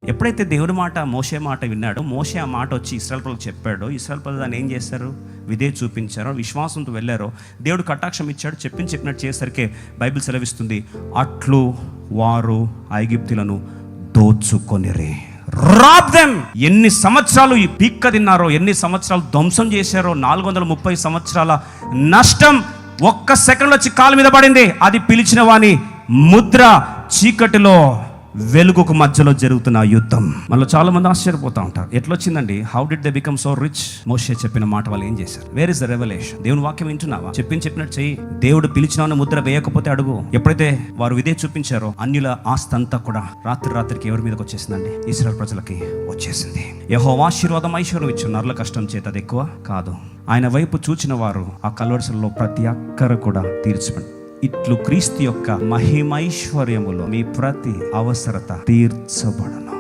ఎప్పుడైతే దేవుడి మాట మోషే మాట విన్నాడో, మోషే ఆ మాట వచ్చి ఇశ్రాయేలు ప్రజలకు చెప్పాడో, ఇశ్రాయేలు ప్రజలు దాన్ని ఏం చేశారు? విధేయత చూపించారో, విశ్వాసంతో వెళ్ళారో, దేవుడు కటాక్షం ఇచ్చాడు. చెప్పినట్టు చేసరికి బైబిల్ సెలవిస్తుంది, అట్లు వారు ఐగుప్తులను దోచుకొనిరి. Rob them. ఎన్ని సంవత్సరాలు ఈ పీక్క తిన్నారో, ఎన్ని సంవత్సరాలు ధ్వంసం చేశారో, 430 సంవత్సరాల నష్టం ఒక్క సెకండ్ వచ్చి కాలు మీద పడింది. అది పిలిచిన వాని ముద్ర. చీకటిలో వెలుగుకు మధ్యలో జరుగుతున్న యుద్ధం. మళ్ళీ చాలా మంది ఆశ్చర్యపోతూ ఉంటారు, ఎట్లొచ్చిందండి? How did they become so rich? మోషే చెప్పిన మాట వాళ్ళు ఏం చేశారు? Where is the revolution? దేవుని వాక్యం వింటున్నావా? చెప్పినట్టు చెయ్యి. దేవుడు పిలిచిన ముద్ర వేయకపోతే అడుగు. ఎప్పుడైతే వారు విధే చూపించారో, అన్యుల ఆస్తి అంతా కూడా రాత్రికి ఎవరి మీదకి వచ్చేసిందండి? ఇశ్రాయేలు ప్రజలకి వచ్చేసింది. యెహోవా ఆశీర్వాదం ఐశ్వర్యం ఇచ్చు, నరుల కష్టం చేత అది ఎక్కువ కాదు. ఆయన వైపు చూచిన వారు ఆ కల్వరిసల్లో ప్రతి అక్కర కూడా తీర్చబడి, ఇట్లు క్రీస్తు యొక్క మహిమైశ్వర్యములో మీ ప్రతి అవసరత తీర్చబడును.